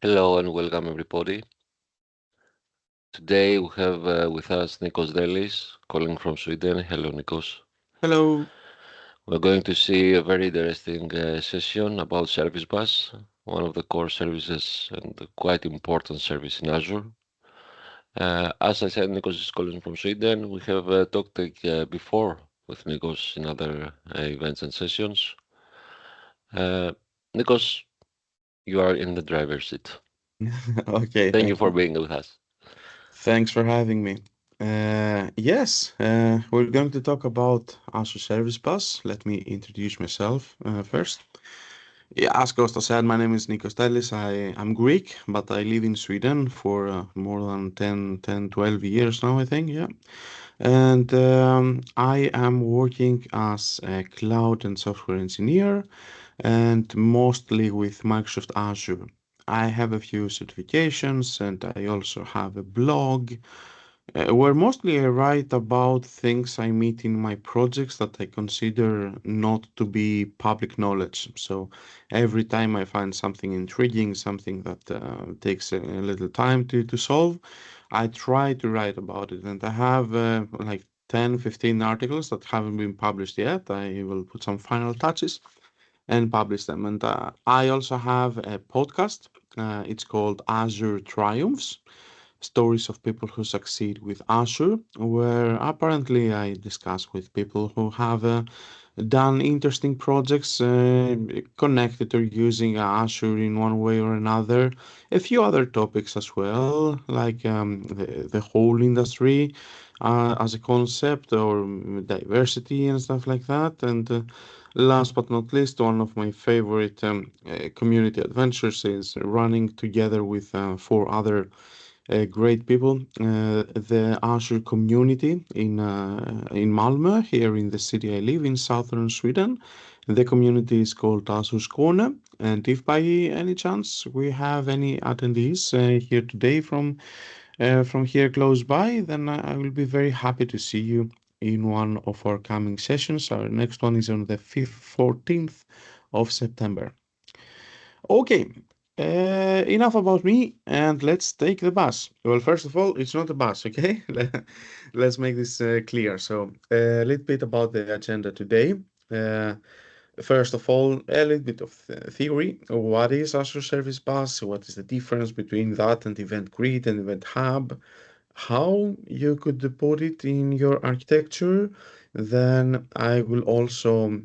Hello and welcome everybody. Today we have with us Nikos Delis calling from Sweden. Hello Nikos. Hello. We're going to see a very interesting session about Service Bus, one of the core services and a quite important service in Azure. As I said, Nikos is calling from Sweden. We have talked before with Nikos in other events and sessions. Uh, Nikos, you are in the driver's seat. Okay, Thank you thank for you. being with us. Thanks for having me. Yes, we're going to talk about Azure Service Bus. Let me introduce myself first. Yeah, as Costa said, my name is Nikos Telis. I'm Greek, but I live in Sweden for more than 12 years now, I think. Yeah. And I am working as a cloud and software engineer and mostly with Microsoft Azure. I have a few certifications and I also have a blog where mostly I write about things I meet in my projects that I consider not to be public knowledge. So every time I find something intriguing, something that takes a little time to solve, I try to write about it. And I have like 10, 15 articles that haven't been published yet. I will put some final touches and publish them. And I also have a podcast. It's called Azure Triumphs, Stories of People Who Succeed with Azure, where apparently I discuss with people who have done interesting projects connected or using Azure in one way or another. A few other topics as well, like the whole industry as a concept or diversity and stuff like that. And last but not least, one of my favorite community adventures is running together with four other great people. The Azure community in Malmö, here in the city I live in, southern Sweden. The community is called Azure Skåne, and if by any chance we have any attendees here today from here close by, then I will be very happy to see you in one of our coming sessions. Our next one is on the 14th of September. Okay, enough about me, and let's take the bus. Well, first of all, it's not a bus, okay? Let's make this clear. So, a little bit about the agenda today. Uh, First of all, a little bit of theory. What is Azure Service Bus? What is the difference between that and Event Grid and Event Hub? How you could put it in your architecture. Then I will also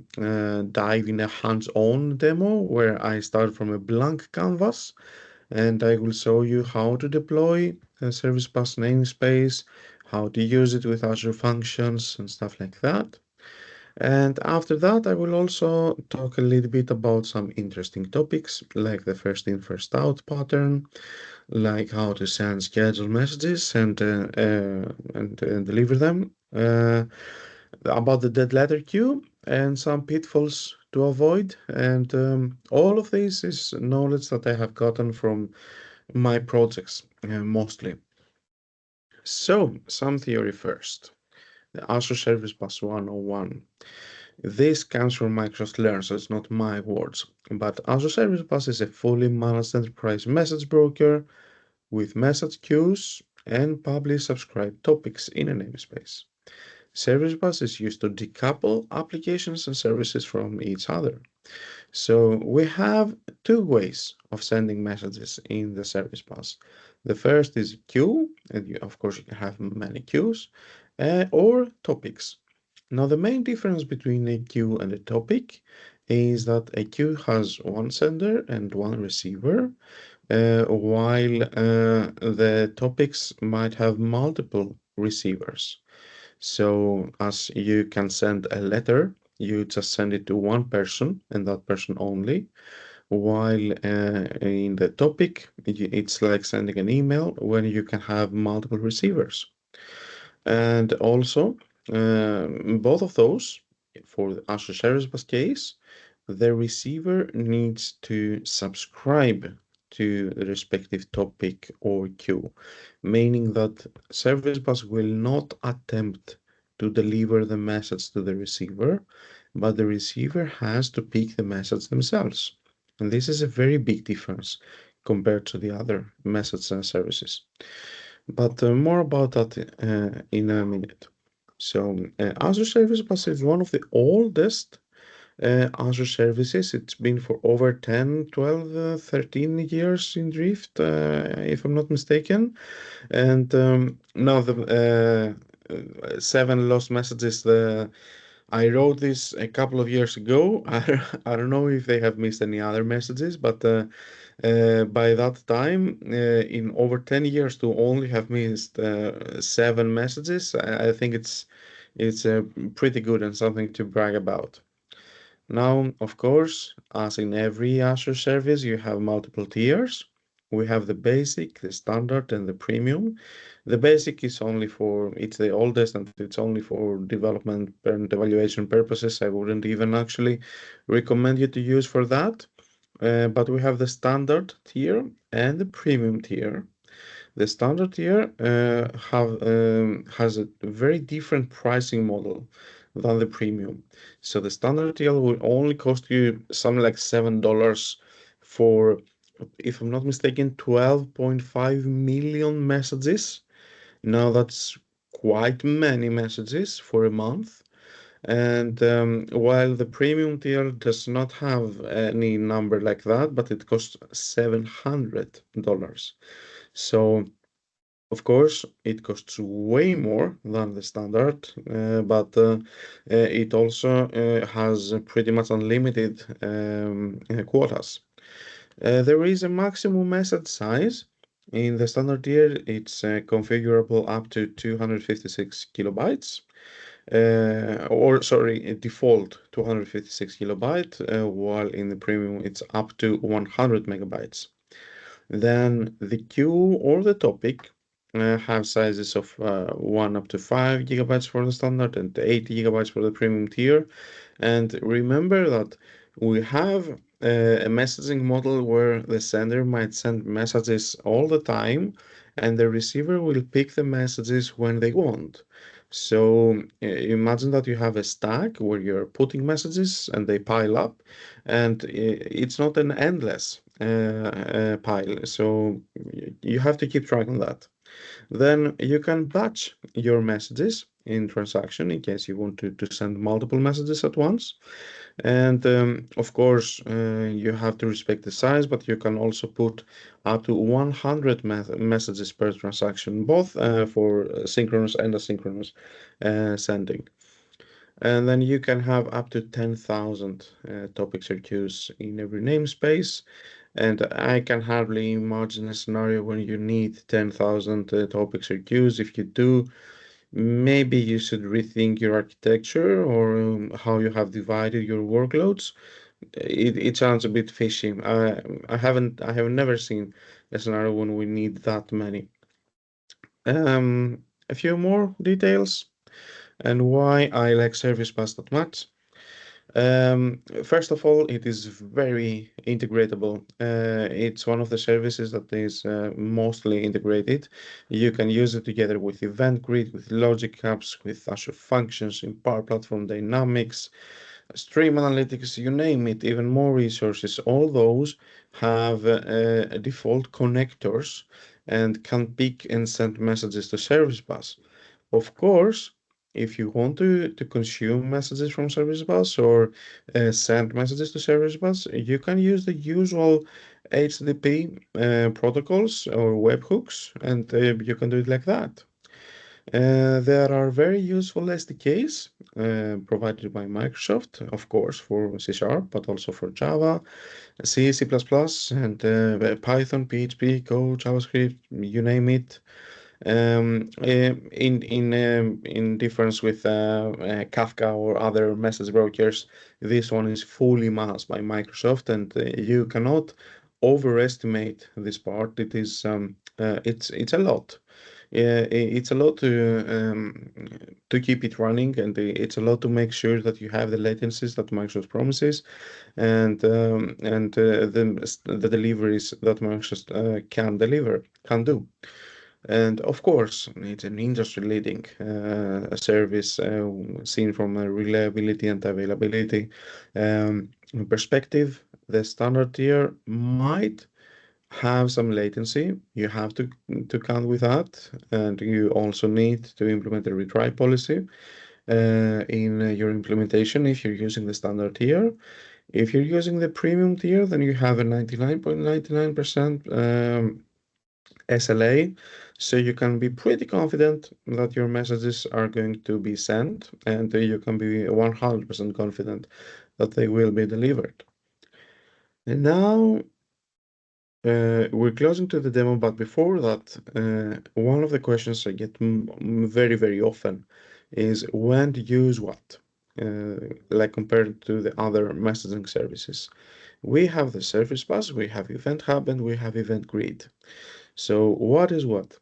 dive in a hands-on demo where I start from a blank canvas and I will show you how to deploy a Service Bus namespace, how to use it with Azure Functions and stuff like that. And after that, I will also talk a little bit about some interesting topics like the first in, first out pattern, like how to send scheduled messages and deliver them, about the dead letter queue and some pitfalls to avoid. And all of this is knowledge that I have gotten from my projects mostly. So, some theory first. The Azure Service Bus 101. This comes from Microsoft Learn, so it's not my words. But Azure Service Bus is a fully managed enterprise message broker with message queues and publish subscribe topics in a namespace. Service Bus is used to decouple applications and services from each other. So we have two ways of sending messages in the Service Bus. The first is queue, and of course you can have many queues, or topics. Now the main difference between a queue and a topic is that a queue has one sender and one receiver, while the topics might have multiple receivers. So, as you can send a letter, you just send it to one person and that person only. While in the topic, it's like sending an email when you can have multiple receivers. And also, both of those, for the Azure Service Bus case, the receiver needs to subscribe to the respective topic or queue, meaning that Service Bus will not attempt to deliver the message to the receiver, but the receiver has to pick the message themselves. And this is a very big difference compared to the other message services. But more about that in a minute. So, Azure Service Bus is one of the oldest Azure services. It's been for over 10, 12, 13 years in Drift, if I'm not mistaken. And now the seven lost messages, I wrote this a couple of years ago. I don't know if they have missed any other messages, but by that time, in over 10 years, to only have missed seven messages, I think it's pretty good and something to brag about. Now, of course, as in every Azure service, you have multiple tiers. We have the basic, the standard, and the premium. The basic is only for, it's the oldest and it's only for development and evaluation purposes. I wouldn't even actually recommend you to use for that. But we have the standard tier and the premium tier. The standard tier has a very different pricing model than the premium. So the standard tier will only cost you something like $7 for, if I'm not mistaken, 12.5 million messages. Now that's quite many messages for a month. And while the premium tier does not have any number like that, but it costs $700. So of course, it costs way more than the standard, but it also has pretty much unlimited quotas. There is a maximum message size. In the standard tier, it's configurable up to 256 kilobytes, or sorry, default 256 kilobyte, while in the premium it's up to 100 megabytes. Then the queue or the topic have sizes of 1 up to 5 gigabytes for the standard and 8 gigabytes for the premium tier. And remember that we have a messaging model where the sender might send messages all the time and the receiver will pick the messages when they want. So imagine that you have a stack where you're putting messages and they pile up, and it's not an endless pile. So you have to keep track on that. Then you can batch your messages in transaction in case you want to send multiple messages at once. And of course, you have to respect the size, but you can also put up to 100 messages per transaction, both for synchronous and asynchronous sending. And then you can have up to 10,000 topics or queues in every namespace. And I can hardly imagine a scenario when you need 10,000 topics or queues. If you do, maybe you should rethink your architecture or how you have divided your workloads. It sounds a bit fishy. I have never seen a scenario when we need that many. A few more details and why I like Service Bus that much. First of all, it is very integratable. It's one of the services that is mostly integrated. You can use it together with Event Grid, with Logic Apps, with Azure Functions, in Power Platform Dynamics, Stream Analytics, you name it, even more resources. All those have default connectors and can pick and send messages to Service Bus. Of course, if you want to consume messages from Service Bus or send messages to Service Bus, you can use the usual HTTP protocols or webhooks, and you can do it like that. There are very useful SDKs provided by Microsoft, of course, for C Sharp, but also for Java, C, C++, and Python, PHP, Go, JavaScript, you name it. In difference with Kafka or other message brokers, this one is fully managed by Microsoft, and you cannot overestimate this part. It's a lot. Yeah, it's a lot to keep it running, and it's a lot to make sure that you have the latencies that Microsoft promises, and the deliveries that Microsoft can do. And of course, it's an industry-leading service seen from a reliability and availability perspective. The standard tier might have some latency. You have to count with that, and you also need to implement a retry policy in your implementation if you're using the standard tier. If you're using the premium tier, then you have a 99.99% SLA, so you can be pretty confident that your messages are going to be sent, and you can be 100% confident that they will be delivered. And now we're closing to the demo, but before that, one of the questions I get very, very often is when to use what, like compared to the other messaging services. We have the Service Bus, we have Event Hub, and we have Event Grid. So what is what?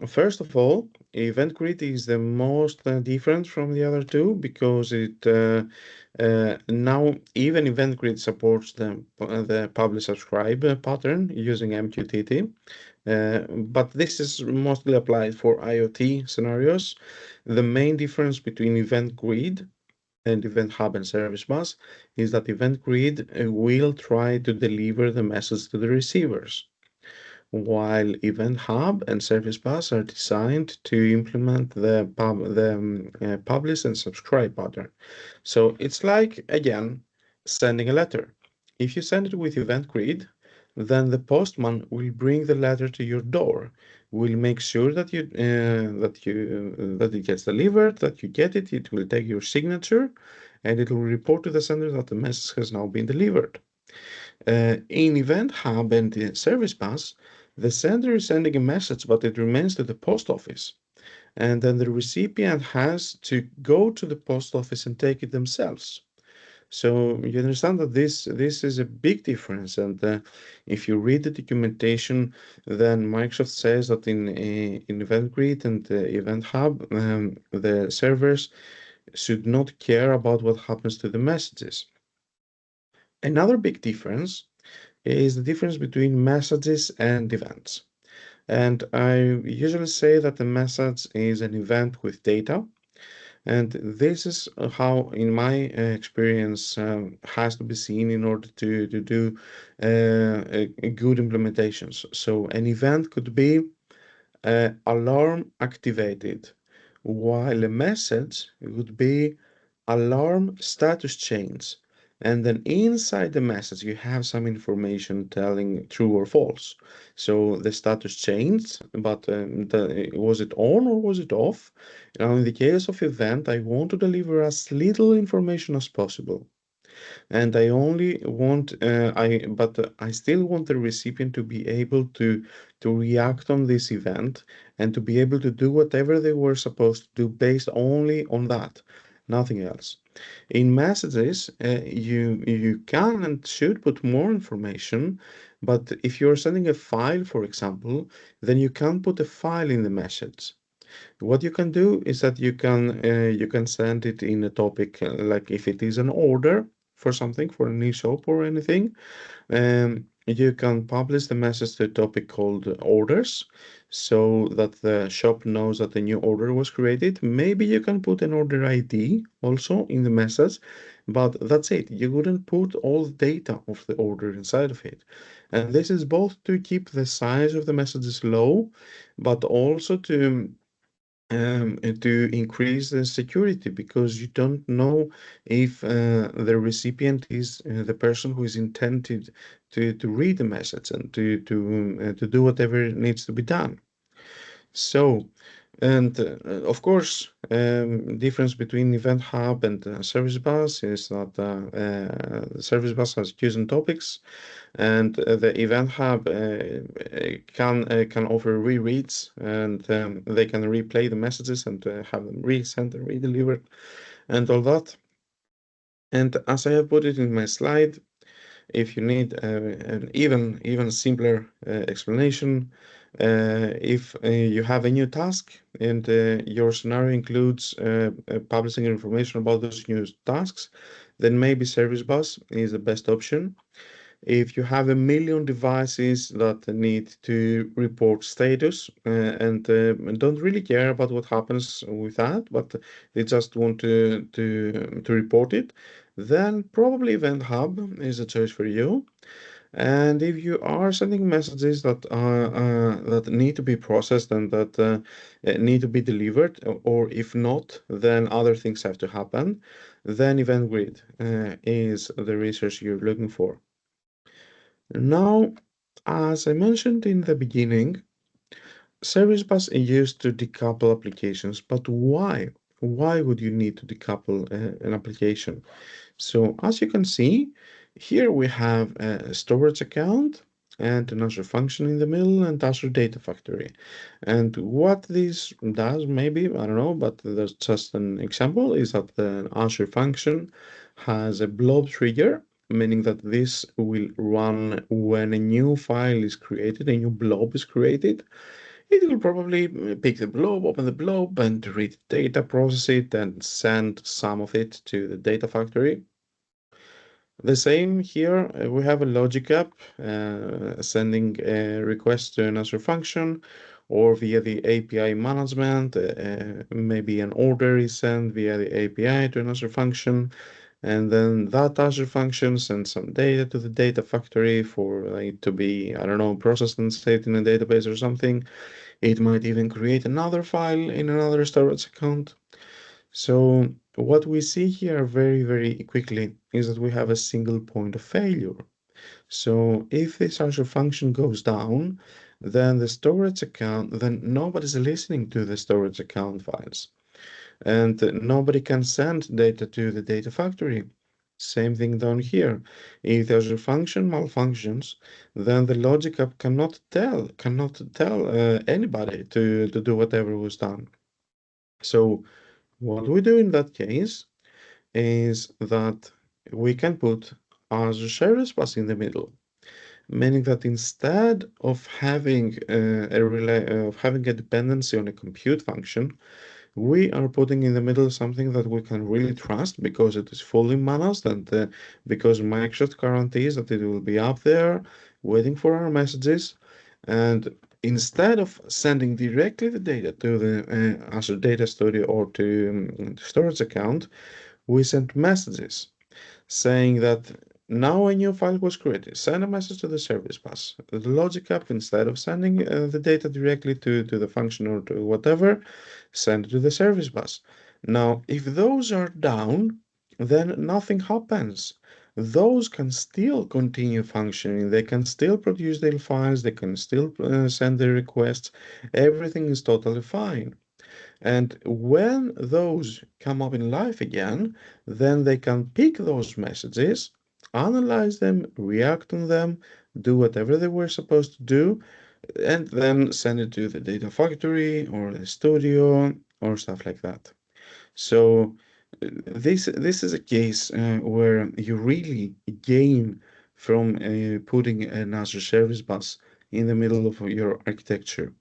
First of all, Event Grid is the most different from the other two because it now even Event Grid supports the publish subscribe pattern using MQTT. But this is mostly applied for IoT scenarios. The main difference between Event Grid and Event Hub and Service Bus is that Event Grid will try to deliver the message to the receivers, while Event Hub and Service Bus are designed to implement the publish and subscribe pattern. So it's like, again, sending a letter. If you send it with Event Grid, then the postman will bring the letter to your door. Will make sure that it gets delivered, that you get it. It will take your signature, and it will report to the sender that the message has now been delivered. In Event Hub and the Service Bus, the sender is sending a message, but it remains to the post office. And then the recipient has to go to the post office and take it themselves. So you understand that this is a big difference. And if you read the documentation, then Microsoft says that in Event Grid and Event Hub, the servers should not care about what happens to the messages. Another big difference is the difference between messages and events. And I usually say that a message is an event with data. And this is how, in my experience, has to be seen in order to do a good implementations. So an event could be alarm activated, while a message would be alarm status change. And then inside the message, you have some information telling true or false. So the status changed, but was it on or was it off? Now, in the case of event, I want to deliver as little information as possible, and I only want I still want the recipient to be able to react on this event and to be able to do whatever they were supposed to do based only on that, nothing else. In messages, you can and should put more information, but if you're sending a file, for example, then you can put a file in the message. What you can do is that you can send it in a topic, like if it is an order for something, for an e-shop or anything, you can publish the message to a topic called orders, so that the shop knows that a new order was created. Maybe you can put an order ID also in the message, but that's it. You wouldn't put all the data of the order inside of it. And this is both to keep the size of the messages low, but also to increase the security, because you don't know if the recipient is the person who is intended to read the message and to do whatever needs to be done. So, and of course, difference between Event Hub and Service Bus is that the Service Bus has chosen topics, and the Event Hub can offer rereads, and they can replay the messages and have them resent and redelivered and all that. And as I have put it in my slide, if you need an even simpler explanation, if you have a new task and your scenario includes publishing information about those new tasks, then maybe Service Bus is the best option. If you have a million devices that need to report status and don't really care about what happens with that, but they just want to report it, then probably Event Hub is a choice for you. And if you are sending messages that need to be processed and that need to be delivered, or if not, then other things have to happen, then Event Grid is the resource you're looking for. Now, as I mentioned in the beginning, Service Bus is used to decouple applications, but why? Why would you need to decouple an application? So as you can see, here we have a storage account and an Azure function in the middle and Azure Data Factory. And what this does, maybe, I don't know, but there's just an example, is that the Azure function has a blob trigger, meaning that this will run when a new file is created, a new blob is created. It will probably pick the blob, open the blob, and read data, process it, and send some of it to the data factory. The same here, we have a logic app sending a request to an Azure function or via the API management. Maybe an order is sent via the API to an Azure function, and then that Azure function sends some data to the data factory for it to be, I don't know, processed and saved in a database or something. It might even create another file in another storage account. So what we see here very, very quickly is that we have a single point of failure. So if this Azure function goes down, then the storage account, then nobody's listening to the storage account files. And nobody can send data to the data factory. Same thing down here. If the Azure function malfunctions, then the logic app cannot tell anybody to do whatever was done. So what we do in that case is that we can put Azure Service Bus in the middle, meaning that instead of having a dependency on a compute function, we are putting in the middle something that we can really trust because it is fully managed and because Microsoft guarantees that it will be up there waiting for our messages. And instead of sending directly the data to the Azure Data Studio or to the storage account, we send messages saying that now a new file was created. Send a message to the service bus. The logic app, instead of sending the data directly to the function or to whatever, send it to the service bus. Now, if those are down, then nothing happens. Those can still continue functioning. They can still produce their files. They can still send their requests. Everything is totally fine. And when those come up in life again, then they can pick those messages, analyze them, react on them, do whatever they were supposed to do, and then send it to the data factory or the studio or stuff like that. So this is a case where you really gain from putting an Azure Service Bus in the middle of your architecture.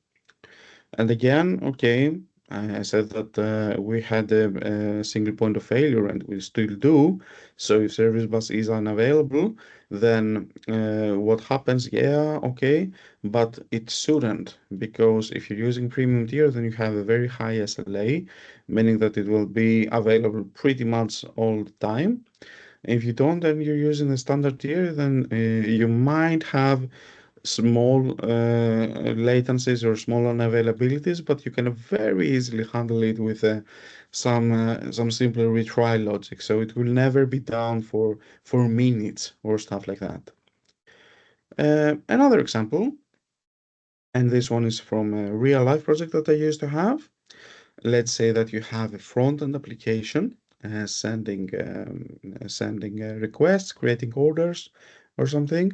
And again, okay, I said that we had a single point of failure and we still do. So if service bus is unavailable, then what happens? Yeah, okay, but it shouldn't because if you're using premium tier, then you have a very high SLA, meaning that it will be available pretty much all the time. If you don't, and you're using the standard tier, then you might have small latencies or small unavailabilities, but you can very easily handle it with some simple retry logic. So it will never be down for minutes or stuff like that. Another example, and this one is from a real life project that I used to have. Let's say that you have a front-end application sending requests, creating orders or something.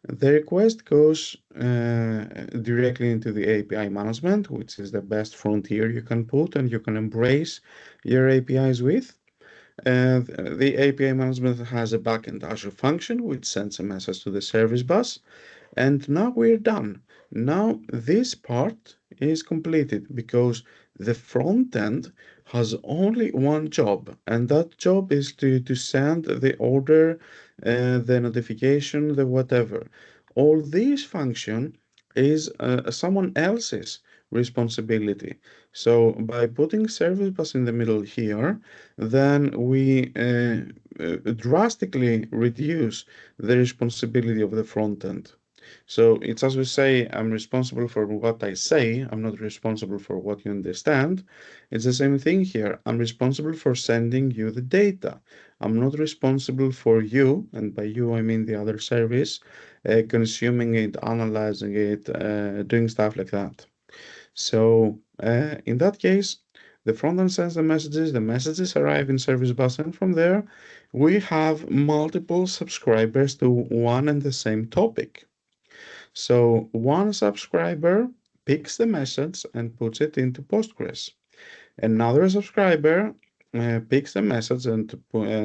The request goes directly into the API management, which is the best frontier you can put and you can embrace your APIs with. And the API management has a backend Azure function which sends a message to the service bus. And now we're done. Now this part is completed because the front end has only one job, and that job is to send the order, the notification, the whatever. All this function is someone else's responsibility. So by putting service bus in the middle here, then we drastically reduce the responsibility of the front end. So it's as we say, I'm responsible for what I say, I'm not responsible for what you understand. It's the same thing here. I'm responsible for sending you the data. I'm not responsible for you, and by you I mean the other service, consuming it, analyzing it, doing stuff like that. So in that case, the front end sends the messages arrive in Service Bus, and from there, we have multiple subscribers to one and the same topic. So one subscriber picks the message and puts it into Postgres. Another subscriber picks the message and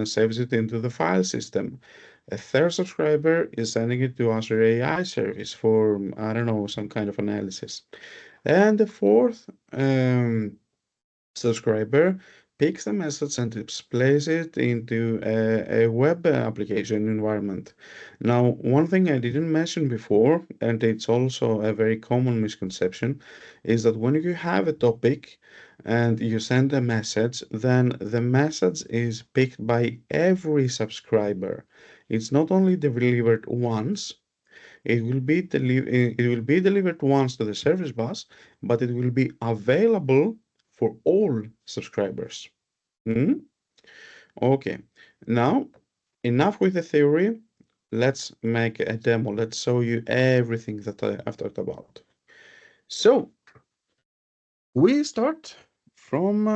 saves it into the file system. A third subscriber is sending it to Azure AI service for, I don't know, some kind of analysis. And the fourth subscriber picks the message and displays it into a web application environment. Now, one thing I didn't mention before, and it's also a very common misconception, is that when you have a topic and you send a message, then the message is picked by every subscriber. It's not only delivered once, it will be delivered once to the service bus, but it will be available for all subscribers. Hmm? Okay. Now, enough with the theory. Let's make a demo. Let's show you everything that I've talked about. So we start from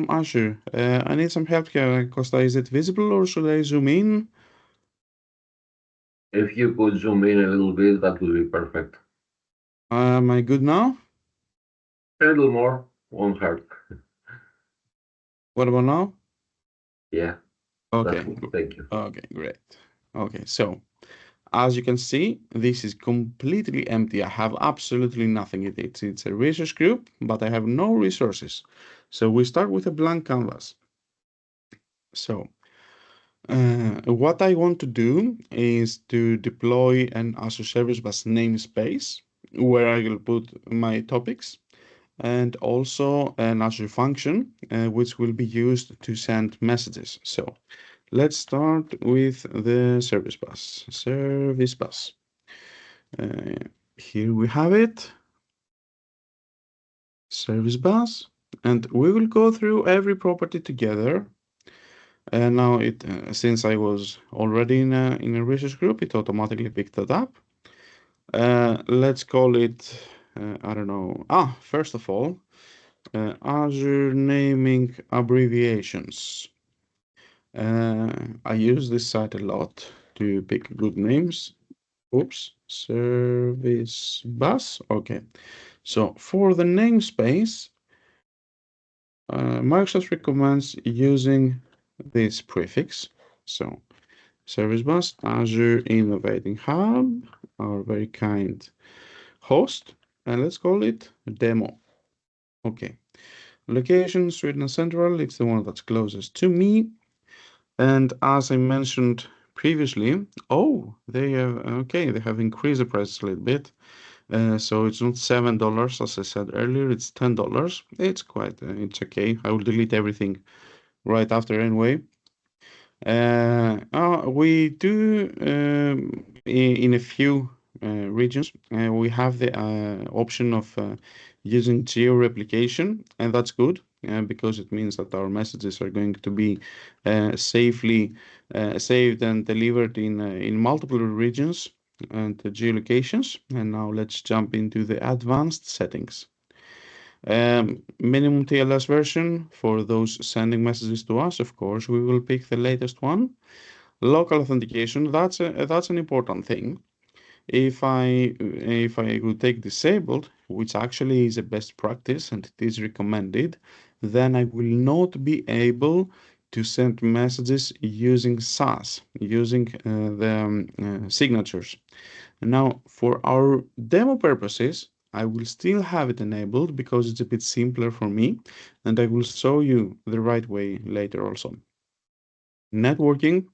Azure. I need some help here, Costa. Is it visible or should I zoom in? If you could zoom in a little bit, that would be perfect. Am I good now? A little more won't hurt. What about now? Yeah, that's Okay. good. Thank you. Okay, great. Okay, so as you can see, this is completely empty. I have absolutely nothing in it. It's a research group, but I have no resources. So we start with a blank canvas. So what I want to do is to deploy an Azure Service Bus namespace where I will put my topics and also an Azure function which will be used to send messages. So let's start with the service bus. Service bus. Here we have it, service bus, and we will go through every property together. And now since I was already in a research group, it automatically picked that up. Let's call it, I don't know. First of all, Azure naming abbreviations. I use this site a lot to pick good names. Oops, service bus. Okay. So for the namespace, Microsoft recommends using this prefix. So Service Bus, Azure Innovating Hub, our very kind host, and let's call it demo. Okay. Location, Sweden Central, it's the one that's closest to me. And as I mentioned previously, they have increased the price a little bit. So it's not $7, as I said earlier, it's $10. It's okay. I will delete everything right after anyway. We do in a few regions, we have the option of using geo-replication, and that's good because it means that our messages are going to be safely saved and delivered in multiple regions and geolocations. And now let's jump into the advanced settings. Minimum TLS version for those sending messages to us, of course, we will pick the latest one. Local authentication, that's an important thing. If I would take disabled, which actually is a best practice and it is recommended, then I will not be able to send messages using SAS, using the signatures. Now, for our demo purposes, I will still have it enabled because it's a bit simpler for me, and I will show you the right way later also. Networking,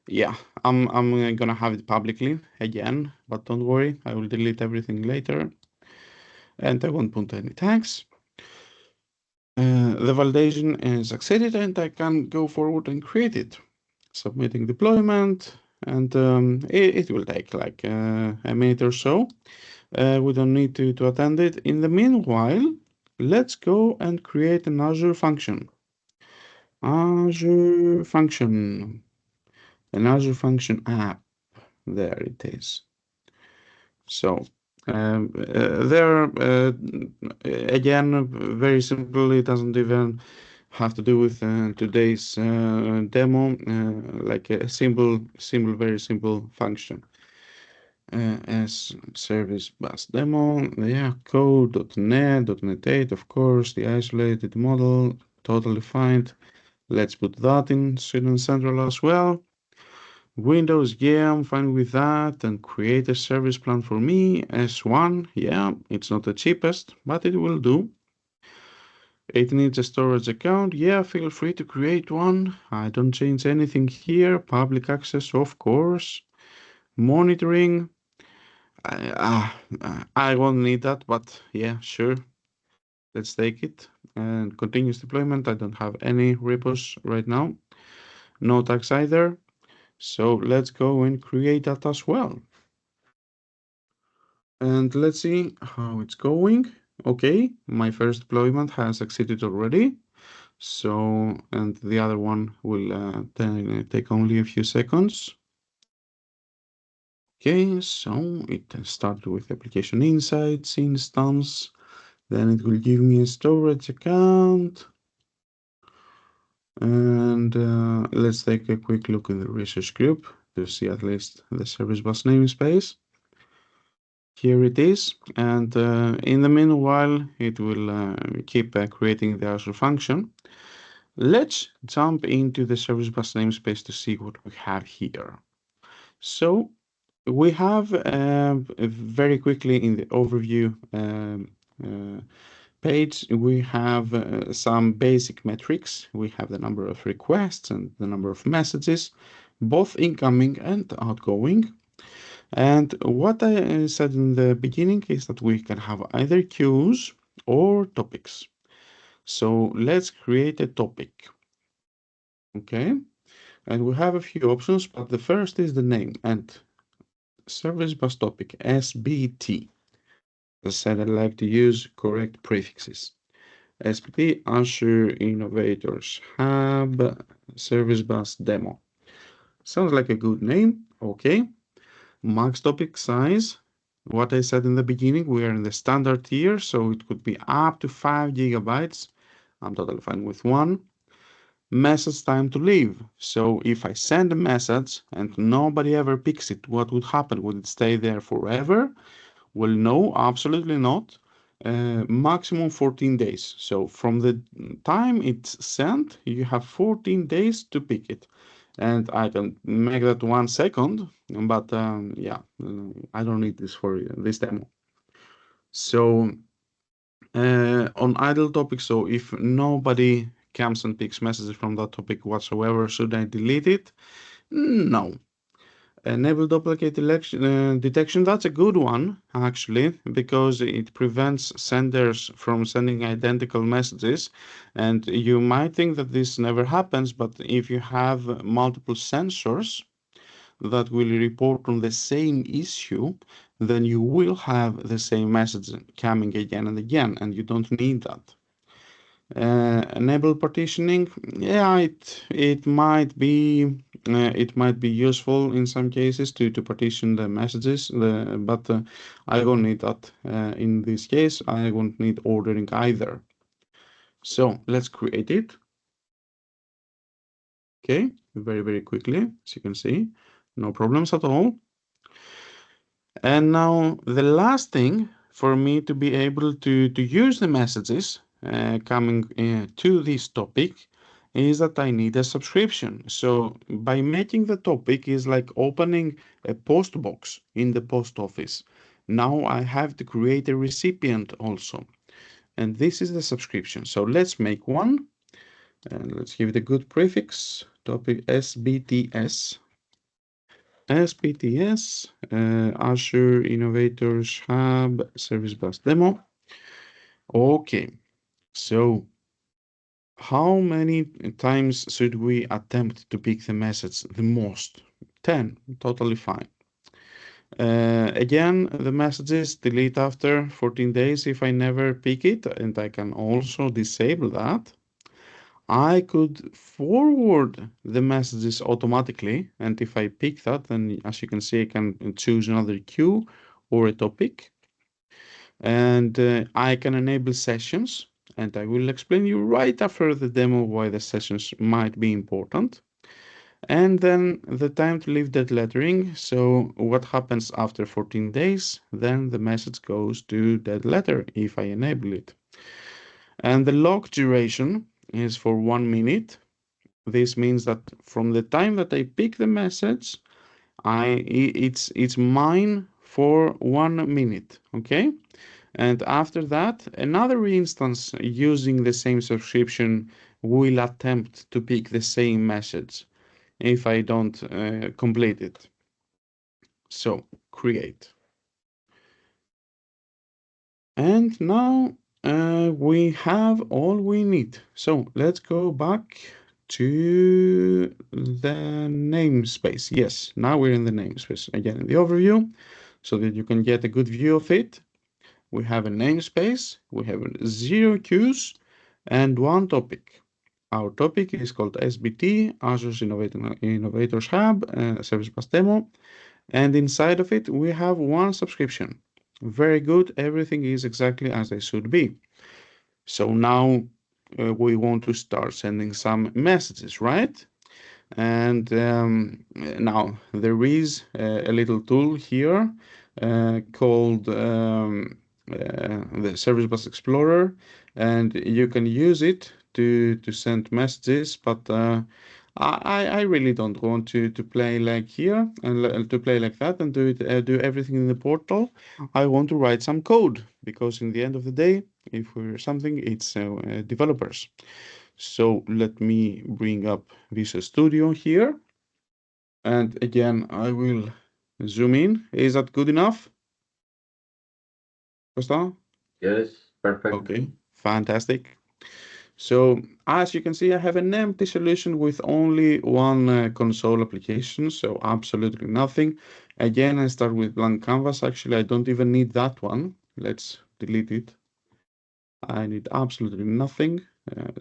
yeah, I'm gonna have it publicly again, but don't worry, I will delete everything later. and I won't put any tags. The validation is succeeded, and I can go forward and create it. Submitting deployment, and it will take like a minute or so. We don't need to attend it. In the meanwhile, let's go and create an Azure function. Azure function, an Azure function app. There it is. So there again, very simple. It doesn't even have to do with today's demo. Like a simple, very simple function. As service bus demo, yeah, code.net 8, of course, the isolated model, totally fine. Let's put that in Student Central as well. Windows, yeah, I'm fine with that. And create a service plan for me, S1, yeah, it's not the cheapest, but it will do. It needs a storage account, yeah, feel free to create one. I don't change anything here. Public access, of course. Monitoring, I won't need that, but yeah, sure. Let's take it. And continuous deployment, I don't have any repos right now. No tags either. So let's go and create that as well. And let's see how it's going. Okay, my first deployment has succeeded already. So, and the other one will take only a few seconds. Okay, so it started with application insights instance. Then it will give me a storage account. And let's take a quick look in the research group to see at least the service bus namespace. Here it is, and in the meanwhile, it will keep creating the Azure function. Let's jump into the service bus namespace to see what we have here. So we have very quickly in the overview uh, page, we have some basic metrics. We have the number of requests and the number of messages, both incoming and outgoing. And what I said in the beginning is that we can have either queues or topics. So let's create a topic. Okay. And we have a few options, but the first is the name and service bus topic, SBT. As I said, I like to use correct prefixes. SBT, Azure Innovators Hub, Service Bus Demo. Sounds like a good name. Okay. Max topic size. What I said in the beginning, we are in the standard tier, so it could be up to 5 gigabytes. I'm totally fine with one. Message time to leave. So if I send a message and nobody ever picks it, what would happen? Would it stay there forever? Well, no, absolutely not. Maximum 14 days. So from the time it's sent, you have 14 days to pick it. And I can make that 1 second, but yeah, I don't need this for this demo. So on idle topics, so if nobody comes and picks messages from that topic whatsoever, should I delete it? No. Enable duplicate detection, that's a good one, actually, because it prevents senders from sending identical messages. And you might think that this never happens, but if you have multiple sensors that will report on the same issue, then you will have the same message coming again and again, and you don't need that. Enable partitioning, yeah, it might be useful in some cases to partition the messages, but I don't need that in this case. I won't need ordering either. So let's create it. Okay, very quickly, as you can see, no problems at all. And now the last thing for me to be able to use the messages coming to this topic is that I need a subscription. So by making the topic is like opening a post box in the post office. Now I have to create a recipient also. And this is the subscription. So let's make one and let's give it a good prefix, topic SBTS. SPTS, Azure Innovators Hub Service Bus Demo. Okay, so how many times should we attempt to pick the message the most? 10, totally fine. Again, the messages delete after 14 days if I never pick it, and I can also disable that. I could forward the messages automatically, and if I pick that, then as you can see, I can choose another queue or a topic, and I can enable sessions, and I will explain you right after the demo why the sessions might be important. And then the time to leave dead lettering. So what happens after 14 days? Then the message goes to dead letter if I enable it. And the log duration is for 1 minute. This means that from the time that I pick the message, it's mine for 1 minute. Okay. And after that, another instance using the same subscription will attempt to pick the same message if I don't complete it. So create. And now we have all we need. So let's go back to the namespace. Yes, now we're in the namespace again in the overview so that you can get a good view of it. We have a namespace, we have 0 queues and one topic. Our topic is called SBT, Azure's Innovators Hub, Service Bus Demo. And inside of it, we have one subscription. Very good. Everything is exactly as they should be. So now we want to start sending some messages, right? And now there is a little tool here called the Service Bus Explorer, and you can use it to send messages. But I really don't want to play like here and to play like that and do everything in the portal. I want to write some code because in the end of the day, if we're something, it's developers. So let me bring up Visual Studio here. And again, I will zoom in. Is that good enough, Costa? Yes, perfect. Okay, fantastic. So as you can see, I have an empty solution with only one console application, so absolutely nothing. Again, I start with blank canvas. Actually, I don't even need that one. Let's delete it. I need absolutely nothing.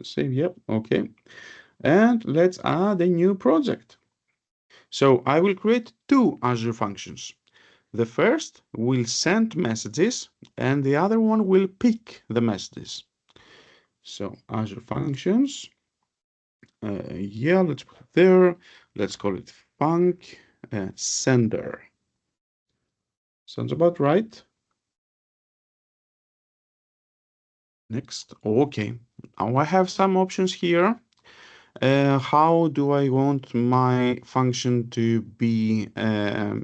Save, yep, okay. And let's add a new project. So I will create two Azure functions. The first will send messages and the other one will pick the messages. So Azure Functions, yeah, let's put it there. Let's call it func sender. Sounds about right. Next, okay. Now I have some options here. How do I want my function to be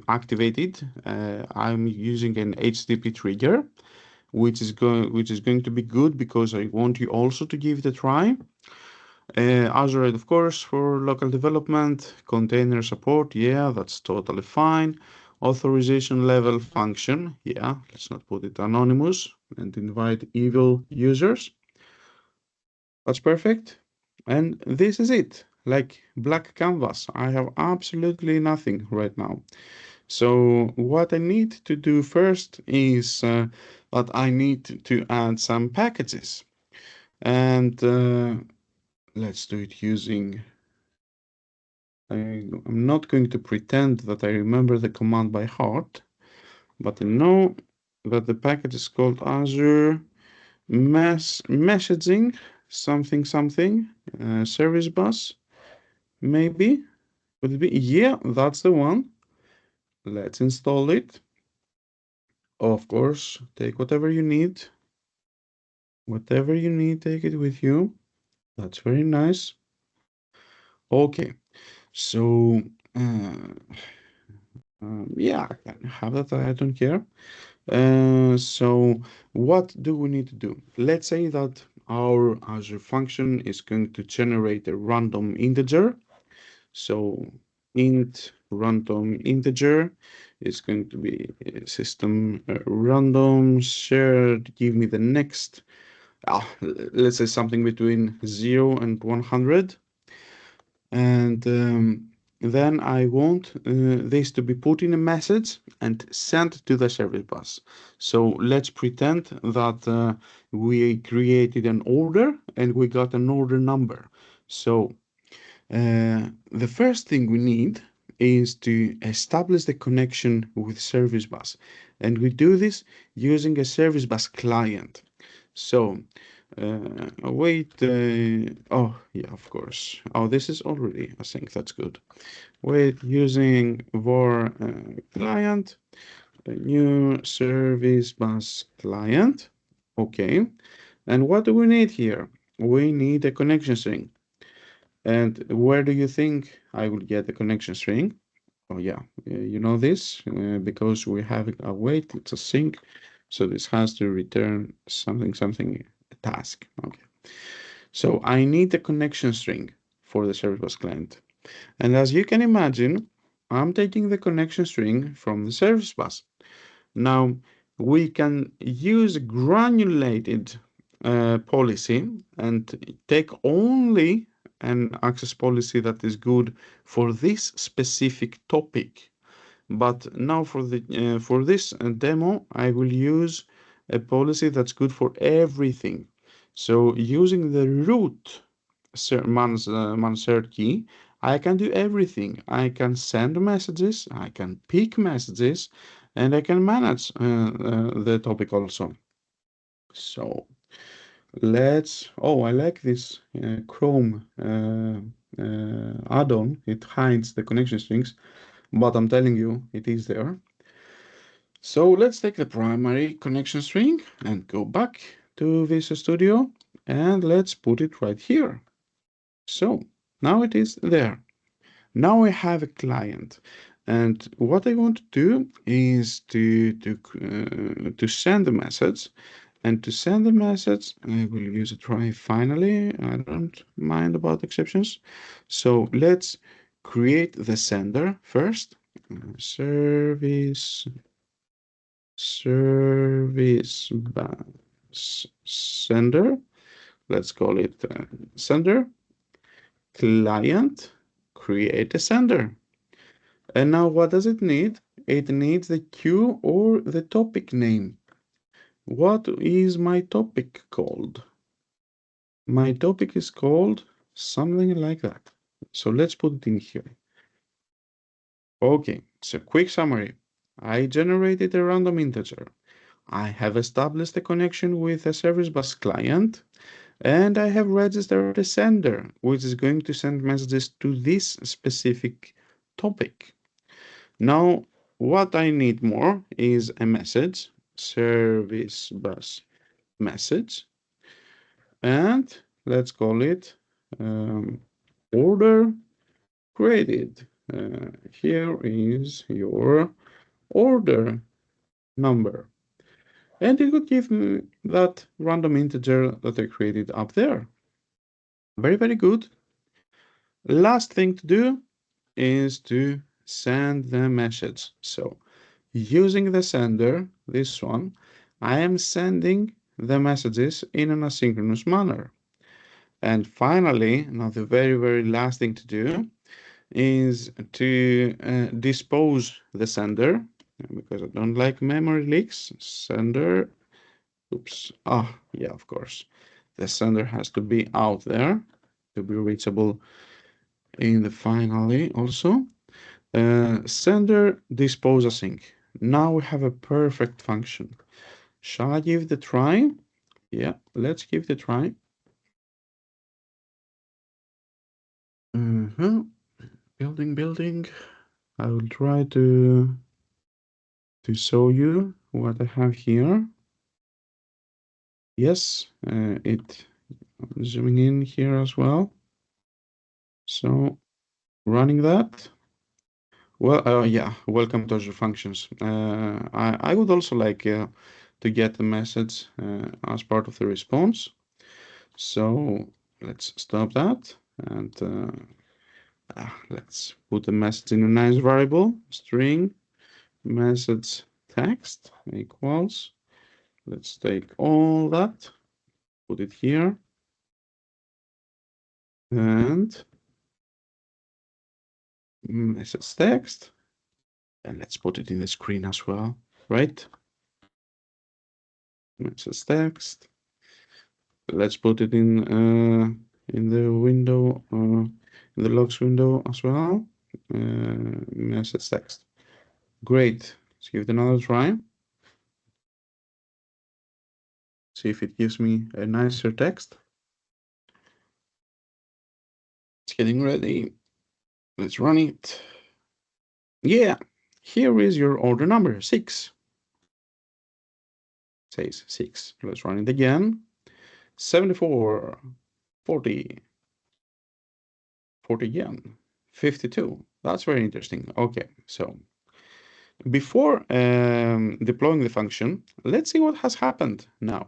activated? I'm using an HTTP trigger, which is going to be good because I want you also to give it a try. Azure, of course, for local development, container support, yeah, that's totally fine. Authorization level function, yeah, let's not put it anonymous and invite evil users. That's perfect. And this is it, like black canvas. I have absolutely nothing right now. So what I need to do first is that I need to add some packages. And let's do it using, I'm not going to pretend that I remember the command by heart, but I know that the package is called Azure Messaging something something Service Bus, maybe. Would it be? Yeah, that's the one. Let's install it. Of course, take whatever you need. Whatever you need, take it with you. That's very nice. Okay, so uh, yeah, I can have that. I don't care. So what do we need to do? Let's say that our Azure function is going to generate a random integer. So int random integer is going to be system random shared. Give me the next let's say something between 0 and 100. And then I want this to be put in a message and sent to the service bus. So let's pretend that we created an order and we got an order number. So the first thing we need is to establish the connection with service bus. And we do this using a service bus client. So wait, oh yeah, of course. Oh, this is already a sync, that's good. Wait, using var client, a new service bus client. Okay. And what do we need here? We need a connection string. And where do you think I will get the connection string? Oh yeah, you know this because we have a wait, it's a sync. So this has to return something, a task. Okay. So I need the connection string for the service bus client. And as you can imagine, I'm taking the connection string from the service bus. Now, we can use granulated policy and take only an access policy that is good for this specific topic. But now for this demo, I will use a policy that's good for everything. So using the root mansert key, I can do everything. I can send messages, I can pick messages, and I can manage the topic also. So oh, I like this Chrome add-on. It hides the connection strings, but I'm telling you, it is there. So let's take the primary connection string and go back to Visual Studio and let's put it right here. So now it is there. Now I have a client, and what I want to do is to send a message. And to send the message, I will use a try finally. I don't mind about exceptions. So let's create the sender first. Service bus sender. Let's call it sender client. Create a sender. And now what does it need? It needs the queue or the topic name. What is my topic called? My topic is called something like that. So let's put it in here. Okay, so quick summary. I generated a random integer. I have established a connection with a service bus client, and I have registered a sender, which is going to send messages to this specific topic. Now, what I need more is a message, service bus message, and let's call it order created. Here is your order number. And it would give me that random integer that I created up there. Very, very good. Last thing to do is to send the message. So using the sender, this one, I am sending the messages in an asynchronous manner. And finally, now the very, very last thing to do is to dispose the sender, because I don't like memory leaks. Sender, oops, yeah, of course. The sender has to be out there to be reachable in the finally also. Sender dispose async. Now we have a perfect function. Shall I give it a try? Yeah, let's give it a try. Building. I will try to show you what I have here. Yes, I'm zooming in here as well. So running that. Well, yeah, welcome to Azure Functions. I would also like to get the message as part of the response. So let's stop that and let's put the message in a nice variable, string message text equals. Let's take all that put it here, and message text, and let's put it in the screen as well, right? Message text. Let's put it in the window, in the logs window as well. Message text. Great. Let's give it another try. See if it gives me a nicer text. It's getting ready. Let's run it. Yeah, here is your order number, 6. Says 6. Let's run it again. 74, 40, 40 again, 52. That's very interesting. Okay, so before deploying the function, let's see what has happened now.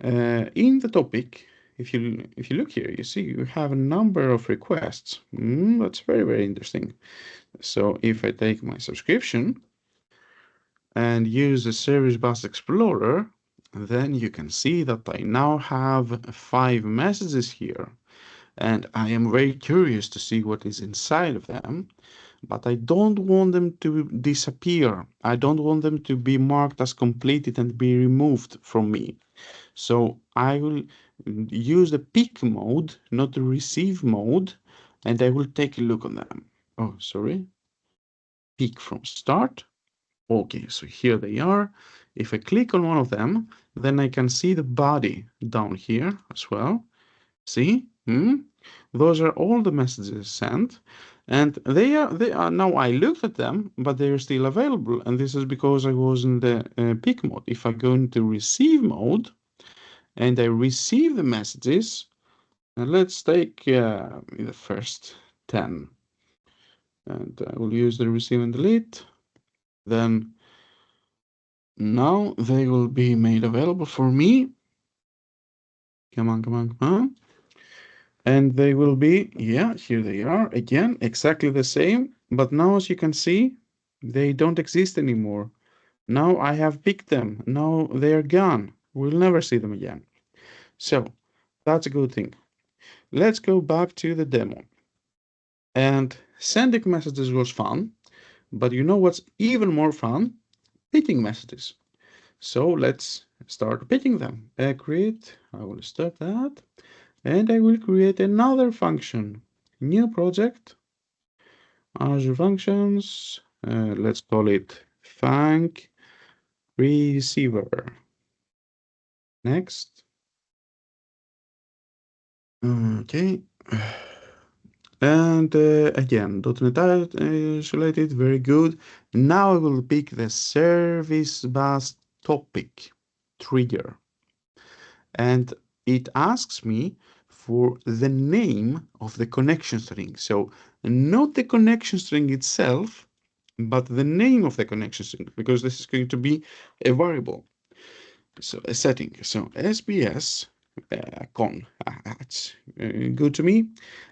In the topic, if you look here, you see you have a number of requests. That's very, very interesting. So if I take my subscription and use the Service Bus Explorer, then you can see that I now have 5 messages here. And I am very curious to see what is inside of them, but I don't want them to disappear. I don't want them to be marked as completed and be removed from me. So I will use the pick mode, not the receive mode, and I will take a look on them. Oh, sorry. Pick from start. Okay, so here they are. If I click on one of them, then I can see the body down here as well. See? Those are all the messages sent, and they are now. I looked at them, but they are still available, and this is because I was in the pick mode. If I go into receive mode and I receive the messages, and let's take the first 10, and I will use the receive and delete. Then now they will be made available for me. Come on, come on, come on. And they will be, yeah, here they are again, exactly the same. But now, as you can see, they don't exist anymore. Now I have picked them. Now they are gone. We'll never see them again. So that's a good thing. Let's go back to the demo. And sending messages was fun, but you know what's even more fun? Picking messages. So let's start picking them. Create, I will stop that. And I will create another function. New project, Azure Functions. Let's call it Thank Receiver. Next. Okay. And again, .NET isolated, very good. Now I will pick the service bus topic trigger. And it asks me for the name of the connection string. So not the connection string itself, but the name of the connection string, because this is going to be a variable. So a setting. So SBS con. That's good to me.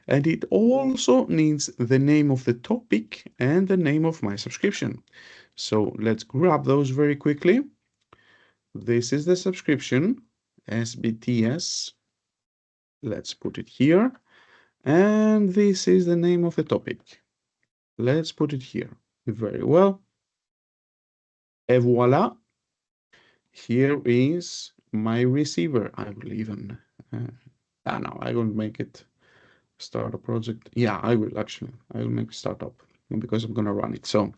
And it also needs the name of the topic and the name of my subscription. So let's grab those very quickly. This is the subscription, SBTS. Let's put it here. And this is the name of the topic. Let's put it here. Very well. Et voila. Here is my receiver. I will even, no, I will make it start a project. Yeah, I will actually. I will make a startup because I'm gonna run it. So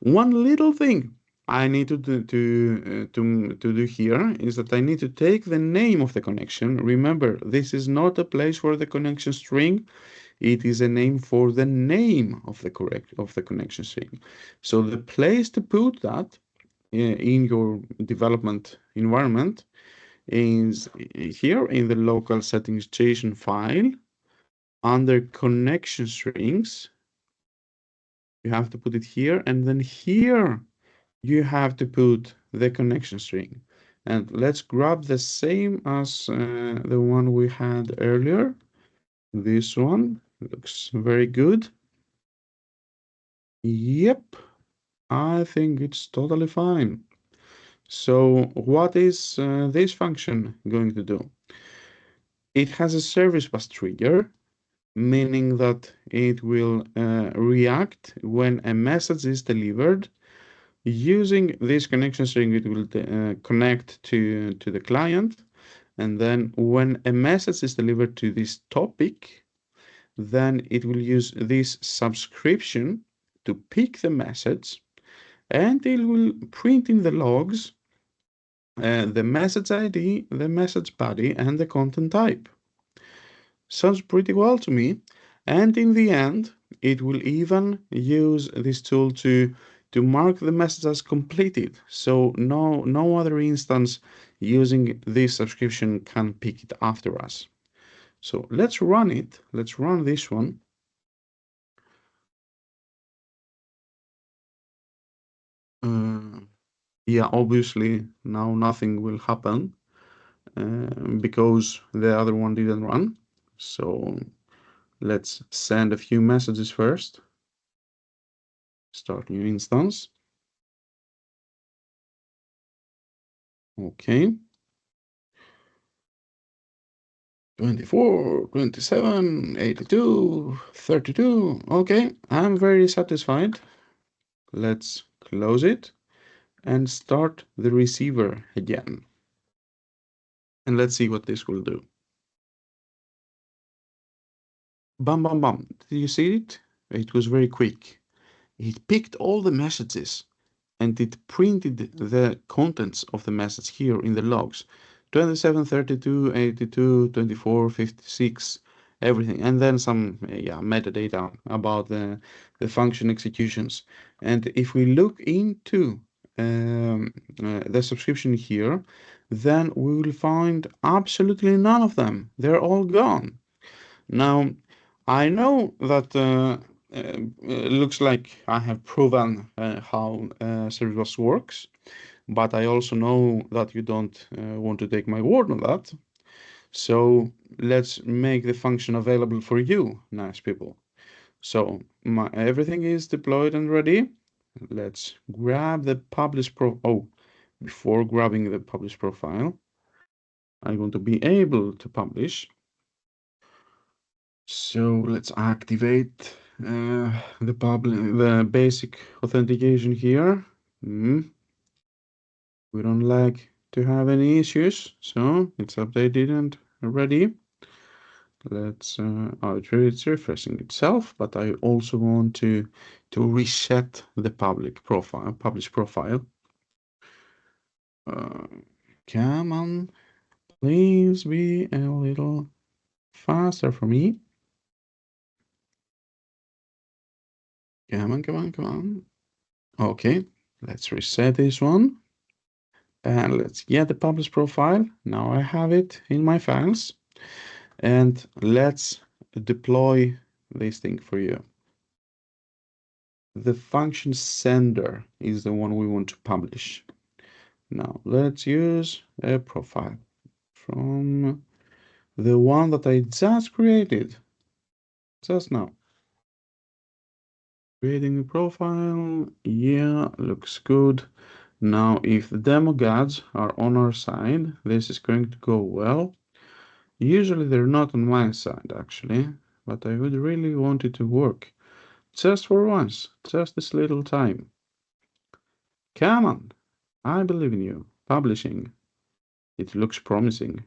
one little thing I need to do here is that I need to take the name of the connection. Remember, this is not a place for the connection string. It is a name for the name of the connection string. So the place to put that in your development environment is here in the local settings JSON file under connection strings. You have to put it here, and then here you have to put the connection string. And let's grab the same as the one we had earlier. This one looks very good. Yep, I think it's totally fine. So what is this function going to do? It has a service bus trigger, meaning that it will react when a message is delivered. Using this connection string, it will connect to the client. And then when a message is delivered to this topic, then it will use this subscription to pick the message, and it will print in the logs the message ID, the message body, and the content type. Sounds pretty well to me. And in the end, it will even use this tool to mark the message as completed. So no other instance using this subscription can pick it after us. So let's run it. Let's run this one. Yeah, obviously now nothing will happen because the other one didn't run. So let's send a few messages first. Start new instance. Okay. 24, 27, 82, 32. Okay, I'm very satisfied. Let's close it and start the receiver again. And let's see what this will do. Bam, bam, bam. Did you see it? It was very quick. It picked all the messages and it printed the contents of the message here in the logs. 27, 32, 82, 24, 56, everything. And then some metadata about the function executions. And if we look into the subscription here, then we will find absolutely none of them. They're all gone. Now, I know that it looks like I have proven how Service Bus works, but I also know that you don't want to take my word on that. So let's make the function available for you, nice people. So everything is deployed and ready. Let's grab the before grabbing the publish profile, I'm going to be able to publish. So let's activate the basic authentication here. We don't like to have any issues, so it's updated and ready. Let's it's refreshing itself, but I also want to reset the publish profile. Come on, please be a little faster for me. Come on, come on, come on. Okay, let's reset this one. And let's get the publish profile. Now I have it in my files. And let's deploy this thing for you. The function sender is the one we want to publish. Now let's use a profile from the one that I just created just now. Creating a profile, yeah, looks good. Now, if the demo gods are on our side, this is going to go well. Usually they're not on my side, actually, but I would really want it to work. Just for once, just this little time. Come on, I believe in you. Publishing. It looks promising.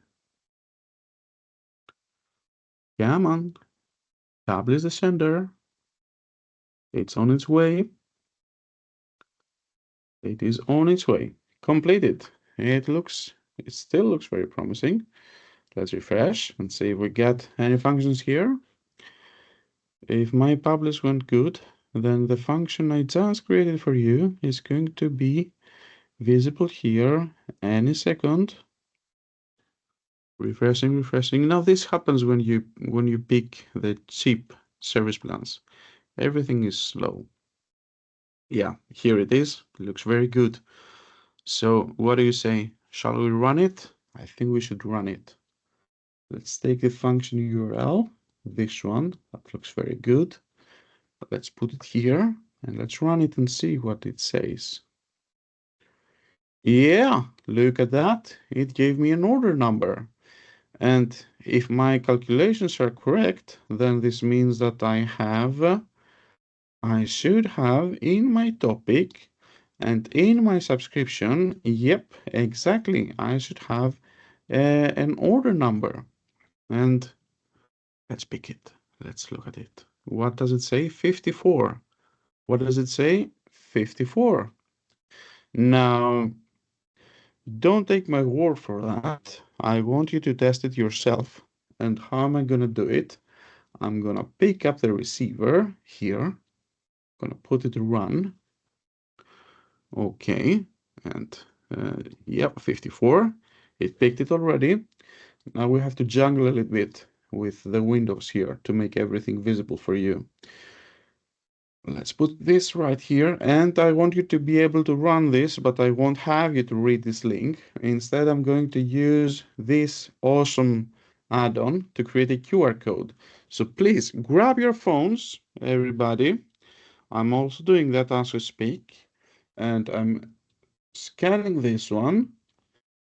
Come on, publish the sender. It's on its way. It is on its way. Completed. It still looks very promising. Let's refresh and see if we get any functions here. If my publish went good, then the function I just created for you is going to be visible here any second. Refreshing, refreshing. Now this happens when you pick the cheap service plans. Everything is slow. Yeah, here it is. It looks very good. So what do you say? Shall we run it? I think we should run it. Let's take the function URL, this one, that looks very good. Let's put it here and let's run it and see what it says. Yeah, look at that. It gave me an order number. And if my calculations are correct, then this means that I should have in my topic and in my subscription, yep, exactly, I should have an order number. And let's pick it. Let's look at it. What does it say? 54. What does it say? 54. Now, don't take my word for that. I want you to test it yourself. And how am I going to do it? I'm going to pick up the receiver here. Going to put it to run. Okay. And yep, 54. It picked it already. Now we have to jungle a little bit with the windows here to make everything visible for you. Let's put this right here, and I want you to be able to run this, but I won't have you to read this link. Instead, I'm going to use this awesome add-on to create a QR code. So please grab your phones, everybody. I'm also doing that as we speak, and I'm scanning this one,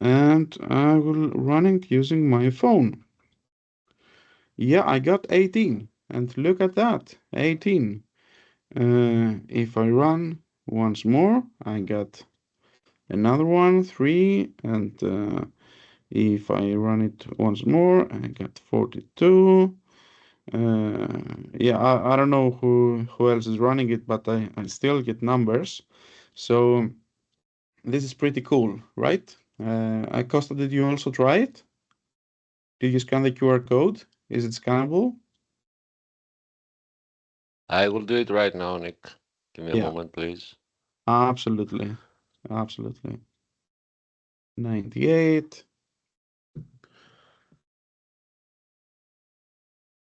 and I will run it using my phone. Yeah, I got 18, and look at that, 18. If I run once more, I got another one, 3, and if I run it once more, I got 42. Yeah, I don't know who else is running it, but I still get numbers. So this is pretty cool, right? Acosta, did you also try it? Did you scan the QR code? Is it scannable? I will do it right now, Nick. Give me a Yeah, moment, please. absolutely. Absolutely. 98.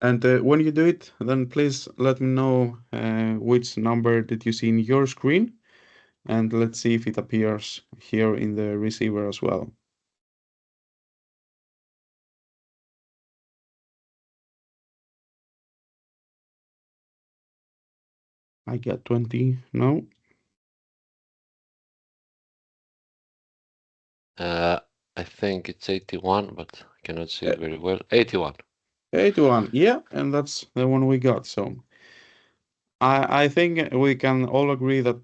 And when you do it, then please let me know which number did you see in your screen, and let's see if it appears here in the receiver as well. I got 20. No, Uh, I think it's 81, but I cannot see uh, it very well. 81. 81. Yeah, and that's the one we got. So I think we can all agree that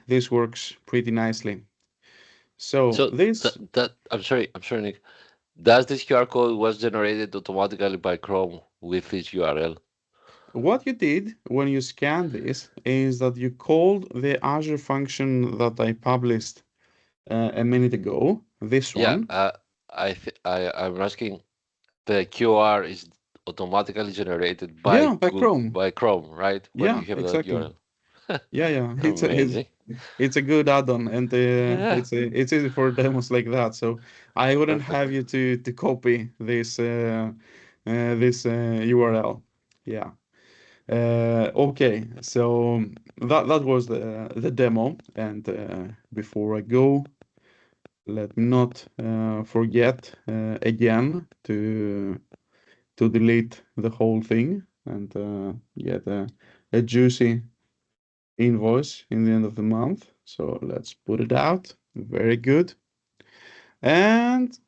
this works pretty nicely. So So this, I'm sorry, Nick. Does this QR code was generated automatically by Chrome with this URL? what you did when you scanned this is that you called the Azure function that I published a minute ago, this Yeah, one. I'm asking, the QR is automatically generated by Yeah, by Chrome. by Chrome, right? When Yeah, you have that exactly. URL. Yeah, yeah. Amazing. It's a good add-on, and Yeah, it's easy for demos like that. So I wouldn't have perfect. you to copy this URL. Yeah. Okay. So that was the demo, and before I go, let me not forget again to delete the whole thing and get a juicy invoice in the end of the month. So let's put it out. Very good. And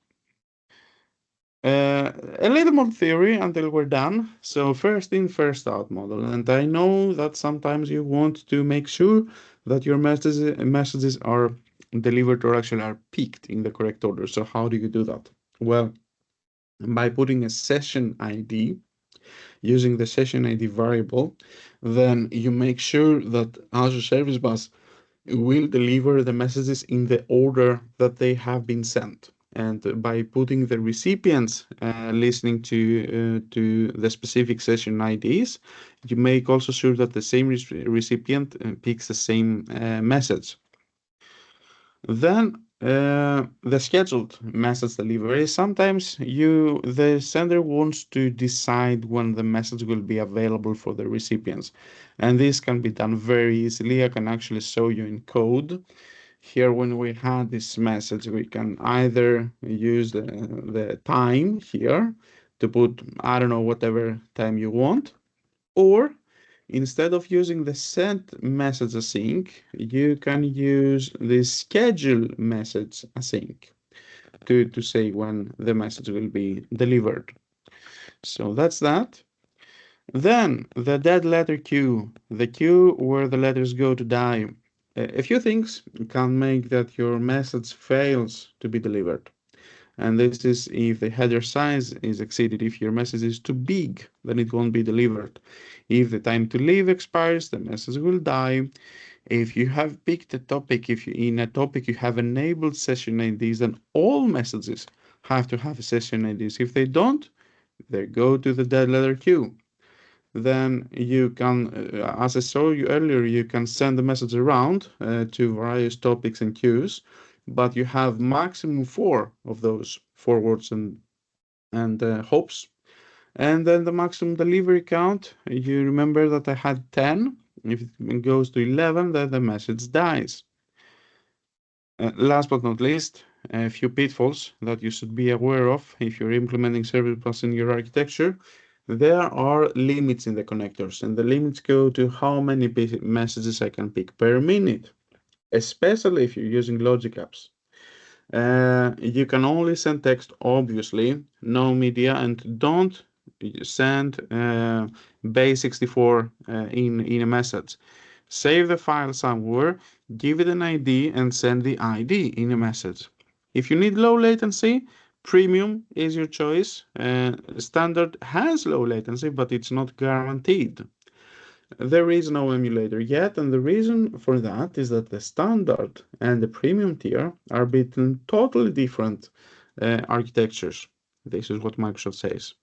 a little more theory until we're done. So first in, first out model. And I know that sometimes you want to make sure that your messages are delivered or actually are picked in the correct order. So how do you do that? Well, by putting a session ID, using the session ID variable, then you make sure that Azure Service Bus will deliver the messages in the order that they have been sent. And by putting the recipients listening to the specific session IDs, you make also sure that the same recipient picks the same message. Then the scheduled message delivery. Sometimes the sender wants to decide when the message will be available for the recipients, and this can be done very easily. I can actually show you in code. Here, when we had this message, we can either use the time here to put, I don't know, whatever time you want, or instead of using the send message async, you can use the schedule message async to say when the message will be delivered. So that's that. Then the dead letter queue, the queue where the letters go to die. A few things can make that your message fails to be delivered. And this is if the header size is exceeded. If your message is too big, then it won't be delivered. If the time to leave expires, the message will die. If you have picked a topic, if you, in a topic you have enabled session IDs, then all messages have to have session IDs. If they don't, they go to the dead letter queue. Then you can, as I showed you earlier, you can send the message around to various topics and queues, but you have maximum four of those forwards and hops. And then the maximum delivery count, you remember that I had 10. If it goes to 11, then the message dies. Last but not least, a few pitfalls that you should be aware of if you're implementing Service Bus in your architecture. There are limits in the connectors, and the limits go to how many messages I can pick per minute, especially if you're using logic apps. You can only send text, obviously, no media, and don't send base64 in a message. Save the file somewhere, give it an ID, and send the ID in a message. If you need low latency, premium is your choice. Standard has low latency, but it's not guaranteed. There is no emulator yet, and the reason for that is that the standard and the premium tier are built in totally different architectures. This is what Microsoft says.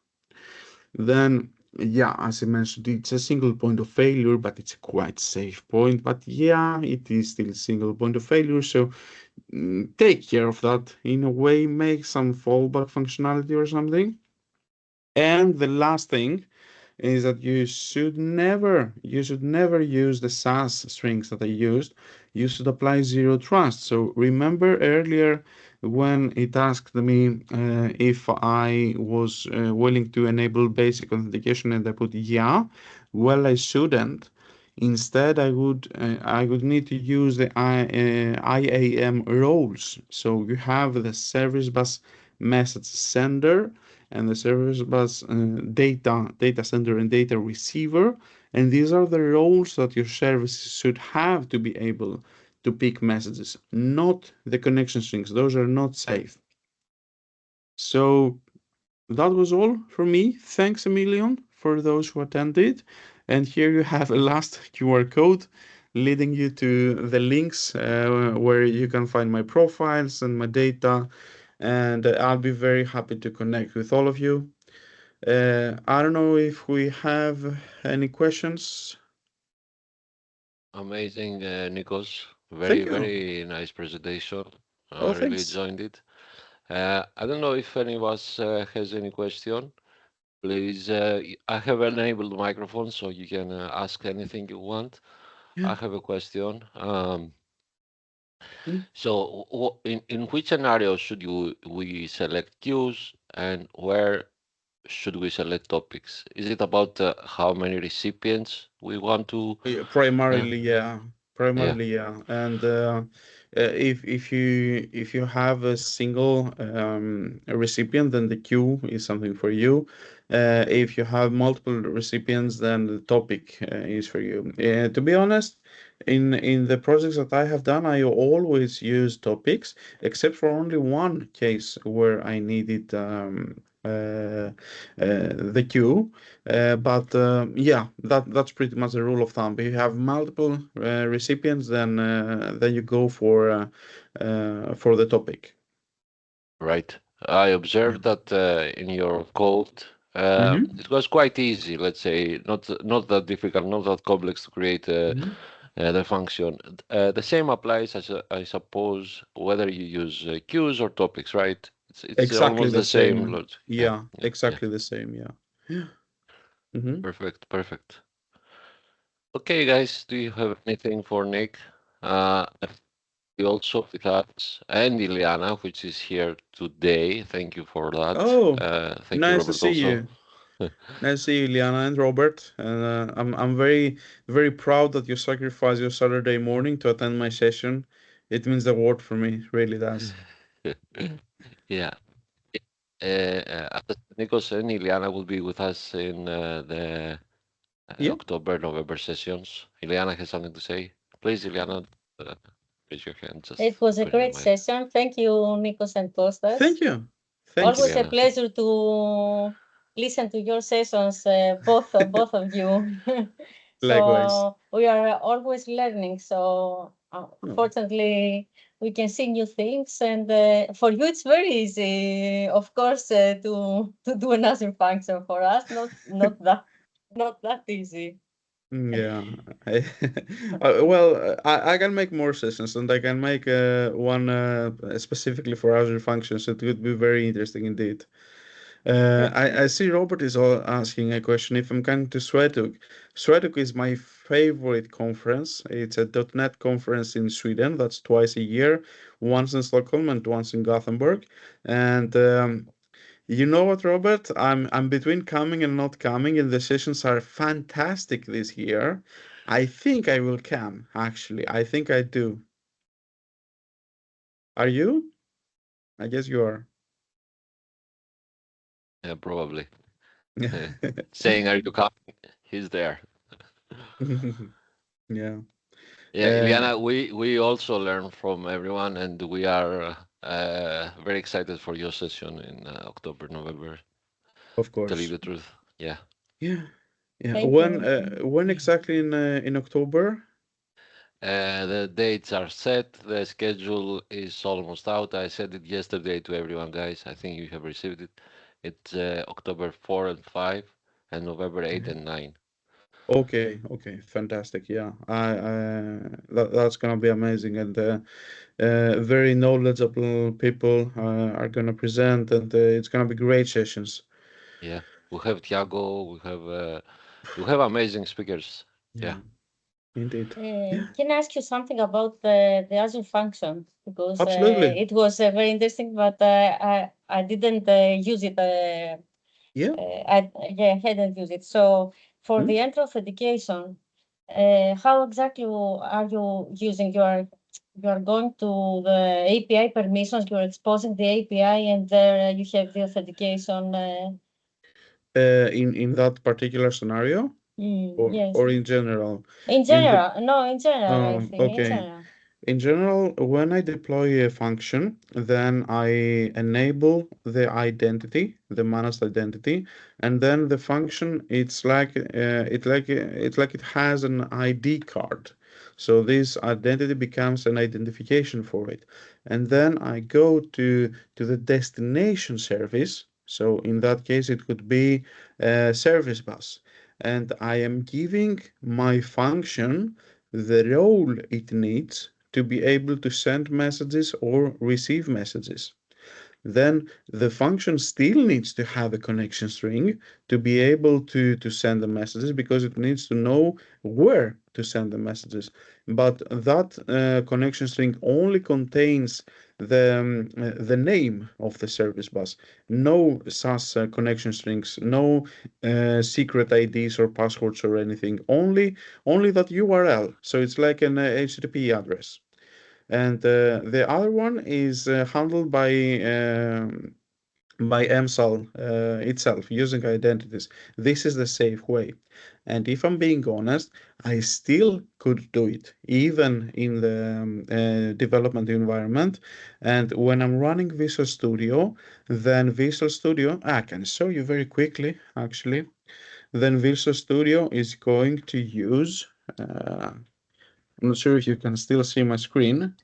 Then, yeah, as I mentioned, it's a single point of failure, but it's a quite safe point. But yeah, it is still a single point of failure, so take care of that in a way, make some fallback functionality or something. And the last thing is that you should never use the SAS strings that I used. You should apply zero trust. So remember earlier when it asked me if I was willing to enable basic authentication and I put yeah, well I shouldn't. Instead, I would need to use the IAM roles. So you have the service bus message sender and the service bus data sender and data receiver, and these are the roles that your services should have to be able to pick messages, not the connection strings. Those are not safe. So that was all for me. Thanks a million for those who attended. And here you have a last QR code leading you to the links where you can find my profiles and my data. And I'll be very happy to connect with all of you. I don't know if we have any questions. Amazing, Nikos. Very, Thank you. very nice presentation. Oh, I really thanks. enjoyed it. I don't know if any of us has any question. Please, I have enabled microphone, so you can ask anything you want. Yeah. I have a question. Mm. So, in which scenario should we select queues, and where should we select topics? Is it about how many recipients we want to? Yeah, Uh, primarily, yeah. yeah, Primarily, yeah. And if you have a single recipient, then the queue is something for you. If you have multiple recipients, then the topic is for you. To be honest, in the projects that I have done, I always use topics, except for only one case where I needed the queue. But yeah, that's pretty much the rule of thumb. If you have multiple recipients, then you go for the topic. right. I Yeah. observed that in your code, Mm-hmm. it was quite easy. Let's say not that difficult, not that complex to create Hmm. the function. The same applies, as I suppose, whether you use queues or topics, right? It's Exactly almost the the same same. logic. Yeah, Yeah, yeah, yeah. exactly the same. Yeah. Yeah. Mm-hmm. Perfect, perfect. Okay, guys, do you have anything for Nick? We also with us and Ileana, which is here today. Thank you for that. Oh, Thank you, nice to Robert, see also. you. Nice to see you, Liana and Robert. And I'm very proud that you sacrificed your Saturday morning to attend my session. It means the world for me, really does. Yeah. After Nikos and Ileana will be with us in the Yeah, October-November sessions. Ileana has something to say. Please, Ileana, uh, raise your hand. It Just was a turn your great mic. session. Thank you, Nikos and Kostas. thank you, thank Thanks, you. Always a Ileana. pleasure to listen to your sessions, both of you. Likewise. So we are always learning. So Oh. fortunately, we can see new things, and for you, it's very easy, of course, to do another function. For us, not that easy. Yeah, I, well, I can make more sessions, and I can make one specifically for Azure functions. It would be very interesting indeed. I see Robert is asking a question. If I'm coming to Sweduk, Sweduk is my favorite conference. It's a .NET conference in Sweden. That's twice a year, once in Stockholm and once in Gothenburg. And you know what, Robert? I'm between coming and not coming, and the sessions are fantastic this year. I think I will come, actually. I think I do. Are you? I guess you are. Yeah, probably. Saying, "Are you coming?" He's there. Yeah. Yeah, Uh, Ileana, we also learn from everyone, and we are very excited for your session in October, November. of To leave course. the truth. Yeah. Yeah. Yeah. Thank you. When exactly in October? The dates are set. The schedule is almost out. I said it yesterday to everyone, guys. I think you have received it. It's October 4 and 5 and November 8 and 9. Okay, okay, fantastic. Yeah, that's gonna be amazing, and very knowledgeable people are gonna present, and it's gonna be great sessions. Yeah. We have Tiago. We have amazing speakers. Yeah. Yeah, indeed. Yeah, Can I ask you something about the Azure function? Because absolutely. it was very interesting, but I didn't use it. Yeah. I hadn't used it. So for Hmm? the entry authentication, how exactly are you using? You are going to the API permissions. You're exposing the API, and there you have the authentication. In that particular scenario, Yes. or in general, In in the general, no, in general, I think in okay. general. In general, when I deploy a function, then I enable the identity, the managed identity, and then the function it's like it has an ID card. So this identity becomes an identification for it. And then I go to the destination service. So in that case, it could be a service bus. And I am giving my function the role it needs to be able to send messages or receive messages. Then the function still needs to have a connection string to be able to send the messages because it needs to know where to send the messages. But that connection string only contains the name of the service bus. No SAS connection strings, no secret IDs or passwords or anything. Only that URL. So it's like an HTTP address. And the other one is handled by MSAL itself using identities. This is the safe way. And if I'm being honest, I still could do it even in the development environment. And when I'm running Visual Studio, then Visual Studio, I can show you very quickly actually. Then Visual Studio is going to use, I'm not sure if you can still see my screen.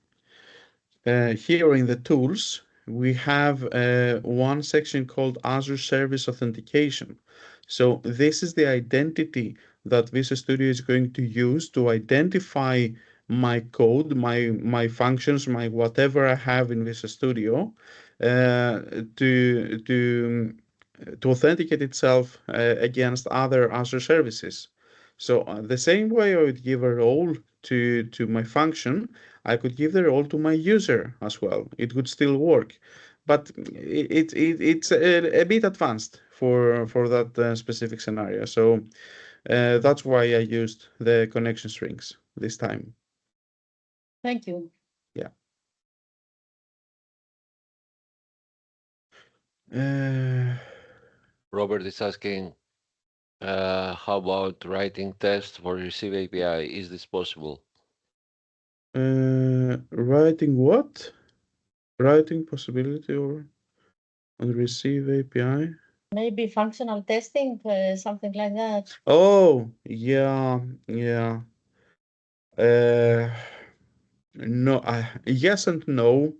Here in the tools, we have one section called Azure Service Authentication. So this is the identity that Visual Studio is going to use to identify my code, my functions, my whatever I have in Visual Studio, uh, to to to authenticate itself against other Azure services. So the same way I would give a role to my function, I could give the role to my user as well. It would still work, but it's a bit advanced for that specific scenario. So that's why I used the connection strings this time. Thank you. Yeah. Uh, Robert is asking, how about writing tests for Receive API? Is this possible? writing what? Writing possibility or on receive API? Maybe functional testing, something like that. Oh, yeah, yeah. Uh, no, yes and no.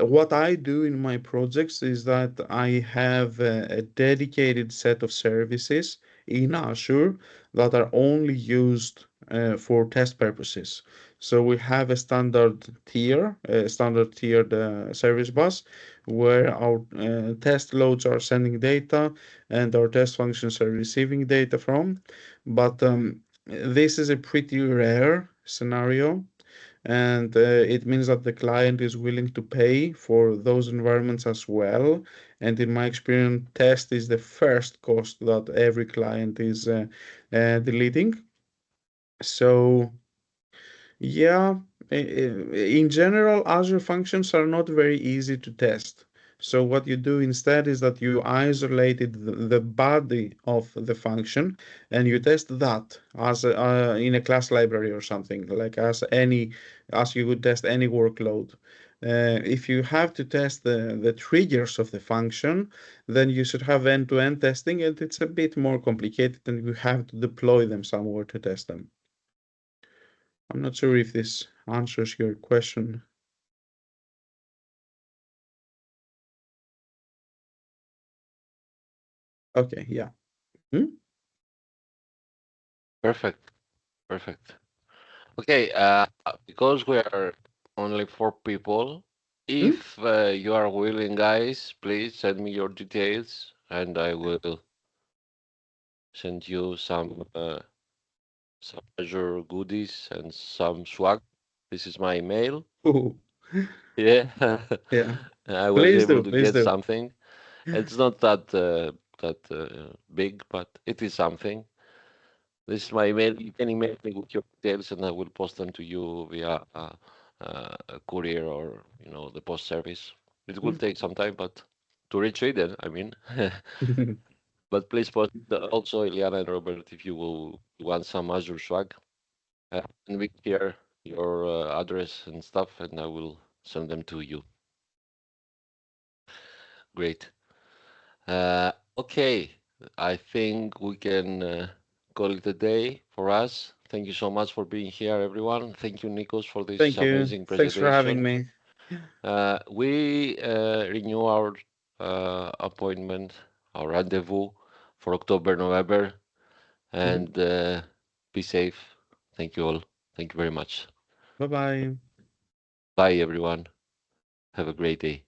What I do in my projects is that I have a dedicated set of services in Azure that are only used for test purposes. So we have a standard tiered service bus where our test loads are sending data and our test functions are receiving data from. But this is a pretty rare scenario, and it means that the client is willing to pay for those environments as well. And in my experience, test is the first cost that every client is deleting. So yeah, in general, Azure functions are not very easy to test. So what you do instead is that you isolated the body of the function and you test that as in a class library or something, like as you would test any workload. If you have to test the triggers of the function, then you should have end-to-end testing, and it's a bit more complicated, and you have to deploy them somewhere to test them. I'm not sure if this answers your question. Okay, yeah. Hmm? Perfect. Perfect. Okay, because we are only four people, Hmm? if you are willing, guys, please send me your details and I will send you some Azure goodies and some swag. This is my email. Ooh, Yeah, yeah. I was Please able do, to please get do. something. It's not that big, but it is something. This is my email. You can email me with your details, and I will post them to you via a courier or the post service. It will Hmm. take some time, but to retrieve it, I mean. But please post also Eliana and Robert if you will want some Azure swag, and we share your address and stuff, and I will send them to you. Great. Okay, I think we can call it a day for us. Thank you so much for being here, everyone. Thank you, Nikos, for this Thank you. amazing Thanks for having presentation. me. We renew our appointment, our rendezvous for October, November, Hmm. and be safe. Thank you all. Thank you very much. Bye-bye. Bye, everyone. Have a great day.